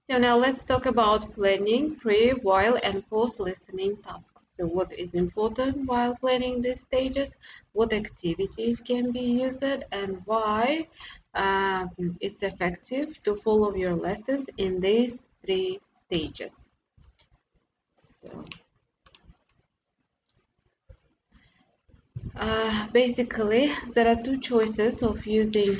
So now let's talk about planning pre, while, and post listening tasks. So what is important while planning these stages, what activities can be used, and why it's effective to follow your lessons in these three stages. So basically, there are two choices of using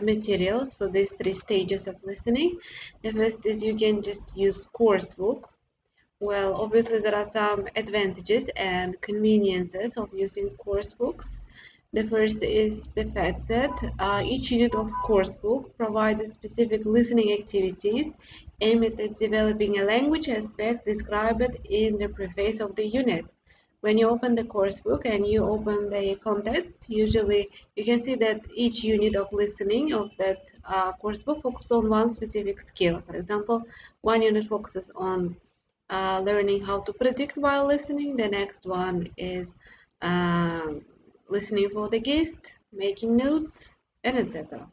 materials for these three stages of listening. The first is you can just use coursebook. Well, obviously there are some advantages and conveniences of using course books. The first is the fact that each unit of course book provides specific listening activities aimed at developing a language aspect described in the preface of the unit. When you open the course book and you open the contents, usually you can see that each unit of listening of that course book focuses on one specific skill. For example, one unit focuses on learning how to predict while listening. The next one is listening for the guest, making notes, and etc.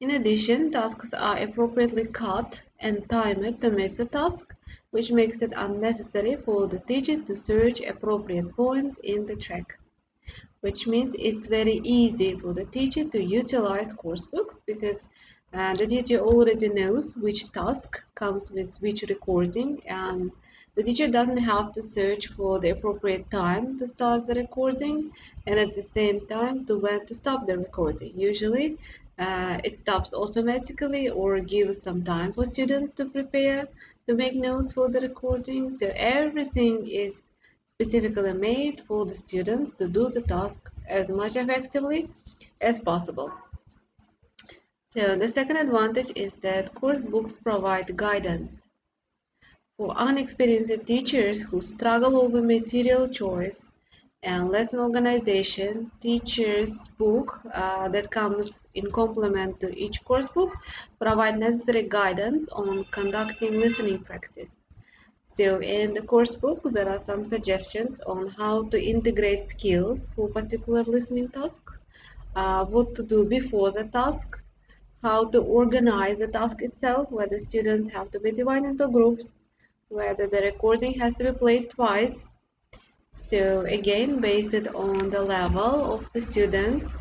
In addition, tasks are appropriately cut and timed to match the task, which makes it unnecessary for the teacher to search appropriate points in the track, which means it's very easy for the teacher to utilize course books because the teacher already knows which task comes with which recording, and the teacher doesn't have to search for the appropriate time to start the recording and at the same time to when to stop the recording. Usually it stops automatically or gives some time for students to prepare to make notes for the recording, so everything is specifically made for the students to do the task as much effectively as possible. So the second advantage is that course books provide guidance. For unexperienced teachers who struggle over material choice and lesson organization, teachers' book that comes in complement to each course book provide necessary guidance on conducting listening practice. So in the course book, there are some suggestions on how to integrate skills for particular listening task, what to do before the task, how to organize the task itself, whether students have to be divided into groups, whether the recording has to be played twice. So again, based on the level of the students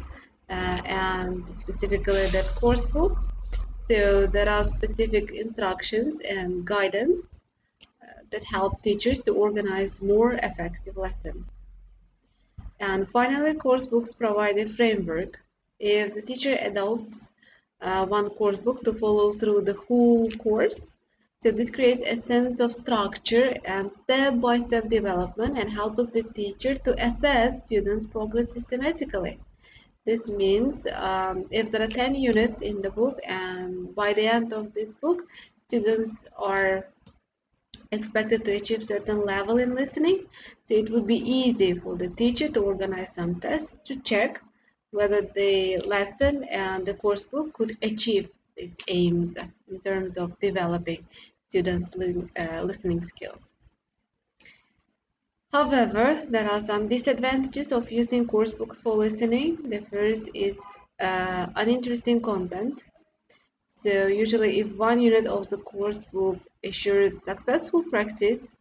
and specifically that course book. So there are specific instructions and guidance that help teachers to organize more effective lessons. And finally, course books provide a framework. If the teacher adopts one course book to follow through the whole course, so this creates a sense of structure and step-by-step development and helps the teacher to assess students' progress systematically. This means if there are 10 units in the book and by the end of this book, students are expected to achieve certain level in listening, so it would be easy for the teacher to organize some tests to check whether the lesson and the course book could achieve these aims in terms of developing students' listening skills. However, there are some disadvantages of using course books for listening. The first is uninteresting content. So usually if one unit of the course book assured successful practice,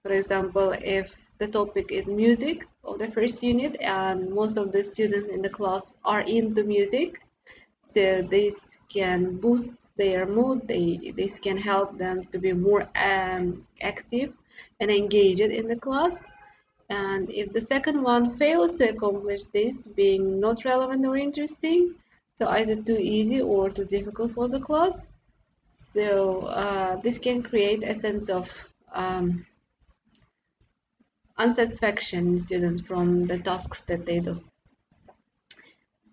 for example, if the topic is music of the first unit and most of the students in the class are into music, so this can boost their mood, this can help them to be more active and engaged in the class. And if the second one fails to accomplish this, being not relevant or interesting, so either too easy or too difficult for the class, so this can create a sense of unsatisfaction in students from the tasks that they do.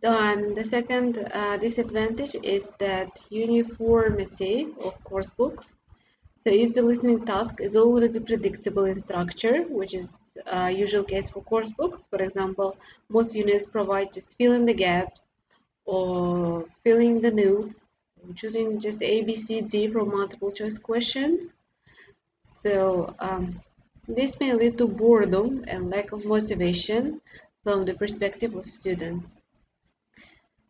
Then the second disadvantage is that uniformity of course books. So if the listening task is already predictable in structure, which is usual case for course books, for example, most units provide just fill in the gaps or filling the notes, choosing just A, B, C, D from multiple choice questions. So this may lead to boredom and lack of motivation from the perspective of students.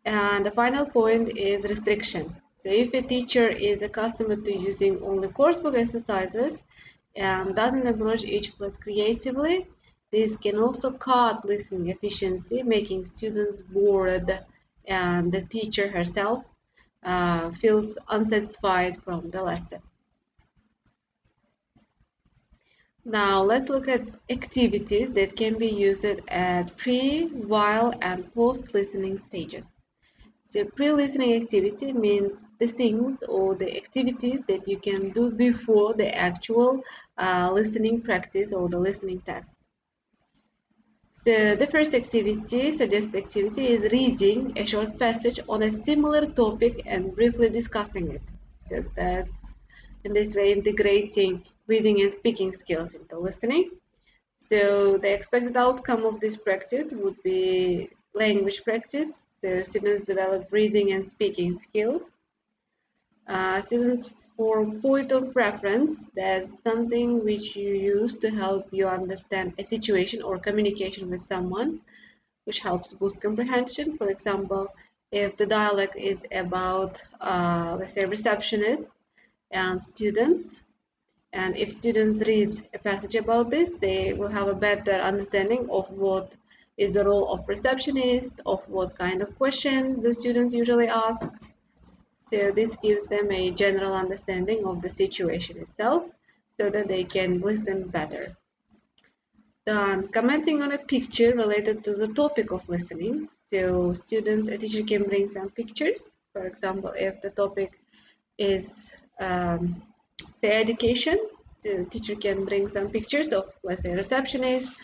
And the final point is restriction. So if a teacher is accustomed to using only coursebook exercises and doesn't approach each class creatively, this can also cut listening efficiency, making students bored, and the teacher herself feels unsatisfied from the lesson. Now let's look at activities that can be used at pre, while, and post-listening stages. So pre-listening activity means the things or the activities that you can do before the actual listening practice or the listening test. So the first activity, suggested activity, is reading a short passage on a similar topic and briefly discussing it. So that's in this way integrating reading and speaking skills into listening. So the expected outcome of this practice would be language practice. So students develop reading and speaking skills. Students form point of reference, that's something which you use to help you understand a situation or communication with someone, which helps boost comprehension. For example, if the dialogue is about, let's say, receptionists and students, and if students read a passage about this, they will have a better understanding of what is the role of receptionist, of what kind of questions the students usually ask. So this gives them a general understanding of the situation itself so that they can listen better. Then commenting on a picture related to the topic of listening. So a teacher can bring some pictures. For example, if the topic is say education, the teacher can bring some pictures of, let's say, receptionist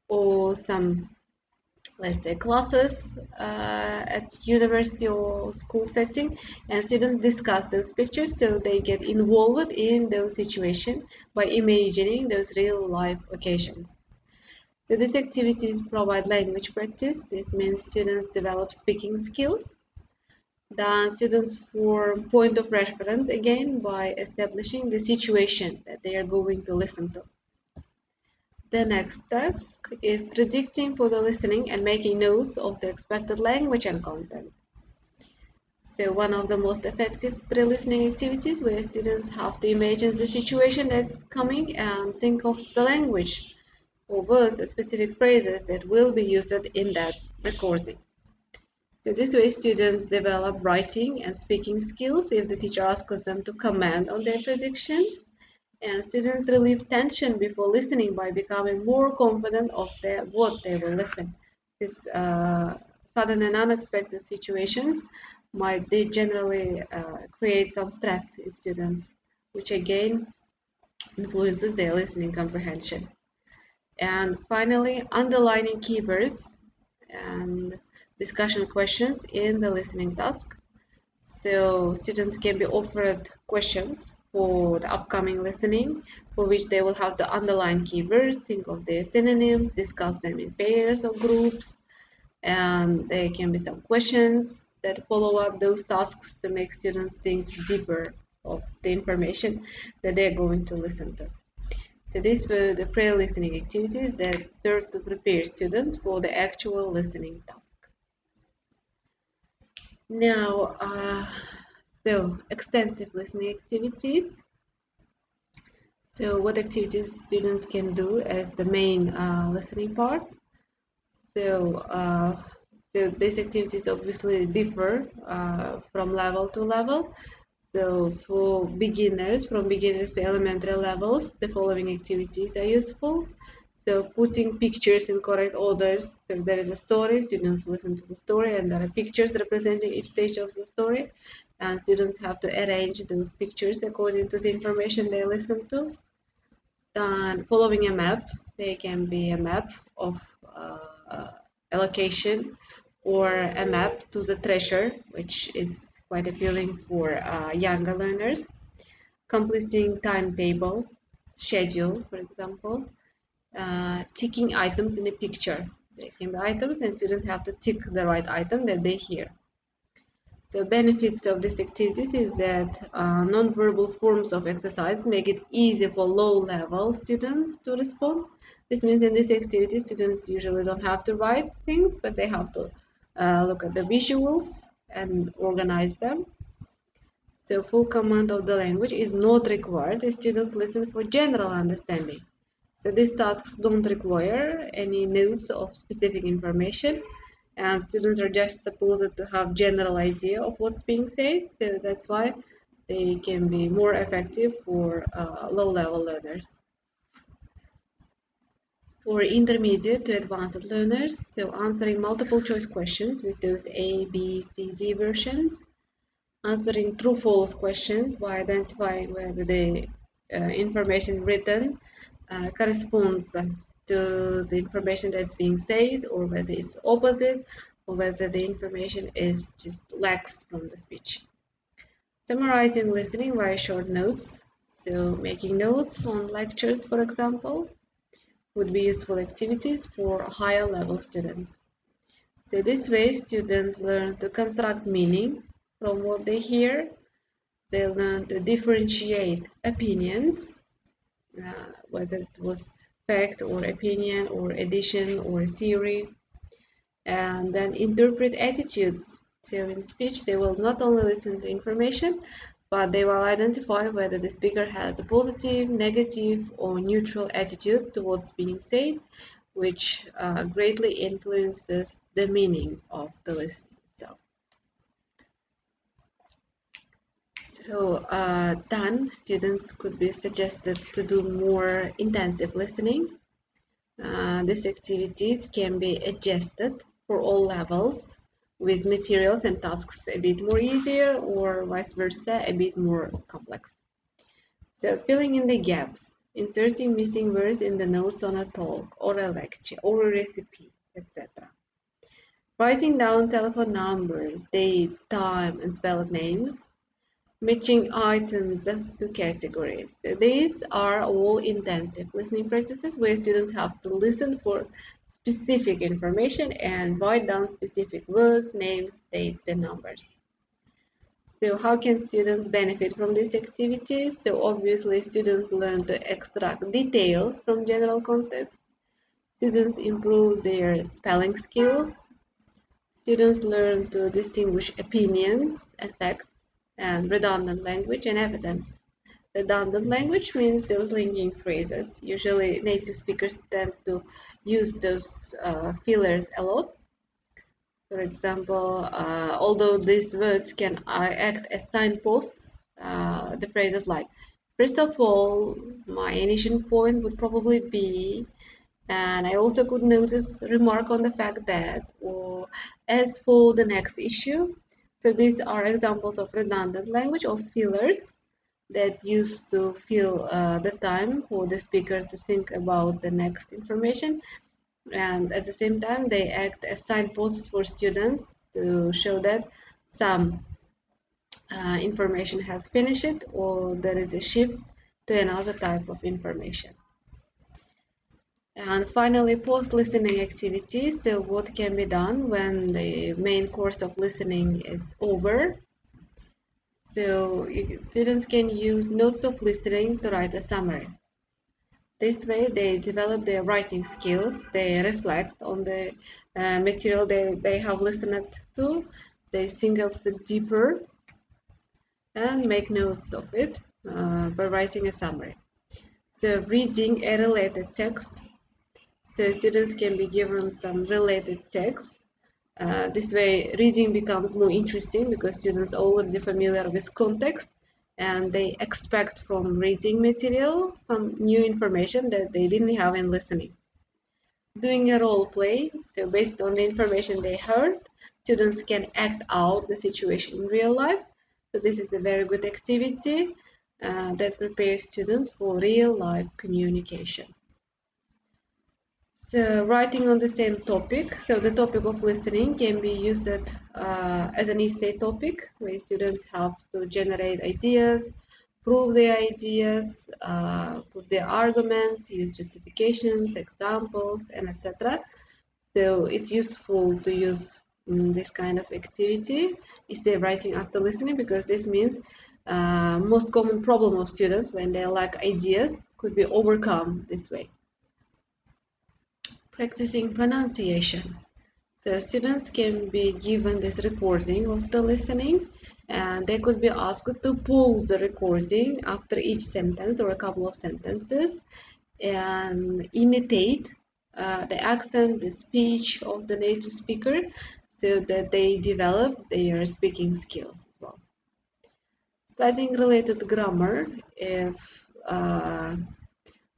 or some, let's say, classes at university or school setting, and students discuss those pictures so they get involved in those situations by imagining those real life occasions. So these activities provide language practice. This means students develop speaking skills. The students form point of reference again by establishing the situation that they are going to listen to. The next task is predicting for the listening and making notes of the expected language and content. So one of the most effective pre-listening activities where students have to imagine the situation that's coming and think of the language or words or specific phrases that will be used in that recording. So this way students develop writing and speaking skills if the teacher asks them to comment on their predictions. And students relieve tension before listening by becoming more confident of what they will listen. This sudden and unexpected situations might they generally create some stress in students, which again influences their listening comprehension. And finally, underlining keywords and discussion questions in the listening task. So students can be offered questions for the upcoming listening, for which they will have to underline keywords, think of their synonyms, discuss them in pairs or groups, and there can be some questions that follow up those tasks to make students think deeper of the information that they're going to listen to. So these were the pre-listening activities that serve to prepare students for the actual listening task. Now, so extensive listening activities. So what activities students can do as the main listening part. So, so these activities obviously differ from level to level. So for beginners, from beginners to elementary levels, the following activities are useful. So putting pictures in correct orders. So if there is a story, students listen to the story, and there are pictures representing each stage of the story. And students have to arrange those pictures according to the information they listen to. Then following a map, they can be a map of a location or a map to the treasure, which is quite appealing for younger learners. Completing timetable, schedule, for example, ticking items in a picture. They can be items and students have to tick the right item that they hear. So benefits of these activities is that non-verbal forms of exercise make it easy for low-level students to respond. This means in this activity, students usually don't have to write things, but they have to look at the visuals and organize them. So full command of the language is not required. The students listen for general understanding. So these tasks don't require any notes of specific information, and students are just supposed to have general idea of what's being said. So that's why they can be more effective for low-level learners. For intermediate to advanced learners, so answering multiple choice questions with those A, B, C, D versions, answering true-false questions by identifying whether the information written corresponds to the information that's being said, or whether it's opposite, or whether the information is just lacks from the speech. Summarizing listening via short notes, so making notes on lectures, for example, would be useful activities for higher level students. So this way, students learn to construct meaning from what they hear. They learn to differentiate opinions, whether it was fact or opinion or addition or theory, and then interpret attitudes. So in speech, they will not only listen to information, but they will identify whether the speaker has a positive, negative, or neutral attitude towards being said, which greatly influences the meaning of the listening itself. So then students could be suggested to do more intensive listening. These activities can be adjusted for all levels, with materials and tasks a bit more easier, or vice versa, a bit more complex. So filling in the gaps, inserting missing words in the notes on a talk or a lecture or a recipe, etc. Writing down telephone numbers, dates, time, and spelled names. Matching items to categories. These are all intensive listening practices where students have to listen for specific information and write down specific words, names, dates, and numbers. So how can students benefit from these activities? So obviously students learn to extract details from general context. Students improve their spelling skills. Students learn to distinguish opinions and facts, and redundant language and evidence. Redundant language means those linking phrases. Usually native speakers tend to use those fillers a lot. For example, although these words can act as signposts, the phrases like, first of all, my initial point would probably be, and I also could notice remark on the fact that, or as for the next issue. So these are examples of redundant language or fillers that used to fill the time for the speaker to think about the next information, and at the same time they act as signposts for students to show that some information has finished or there is a shift to another type of information. And finally, post-listening activities. So what can be done when the main course of listening is over? So students can use notes of listening to write a summary. This way they develop their writing skills, they reflect on the material they have listened to, they think of it deeper and make notes of it by writing a summary. So reading a related text. So students can be given some related text. This way reading becomes more interesting because students are already familiar with context and they expect from reading material some new information that they didn't have in listening. Doing a role play, so based on the information they heard, students can act out the situation in real life. So this is a very good activity that prepares students for real life communication. So writing on the same topic, so the topic of listening can be used as an essay topic where students have to generate ideas, prove their ideas, prove their arguments, use justifications, examples, and etc. So it's useful to use this kind of activity, essay writing after listening, because this means most common problem of students when they lack ideas could be overcome this way. Practicing pronunciation. So students can be given this recording of the listening, and they could be asked to pause the recording after each sentence or a couple of sentences and imitate the accent, the speech of the native speaker so that they develop their speaking skills as well. Studying related grammar, if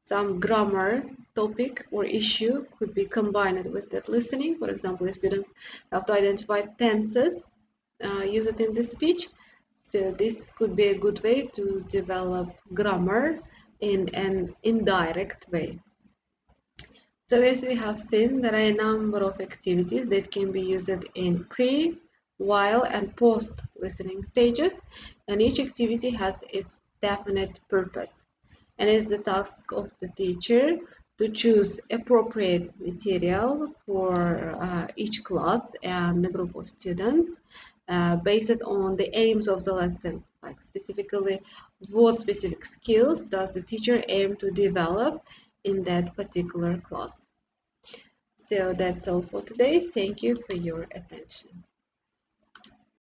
some grammar topic or issue could be combined with that listening. For example, if students have to identify tenses, use it in the speech. So this could be a good way to develop grammar in an indirect way. So as we have seen, there are a number of activities that can be used in pre, while, and post listening stages, and each activity has its definite purpose. And it's the task of the teacher to choose appropriate material for each class and the group of students based on the aims of the lesson, like specifically what specific skills does the teacher aim to develop in that particular class. So that's all for today. Thank you for your attention.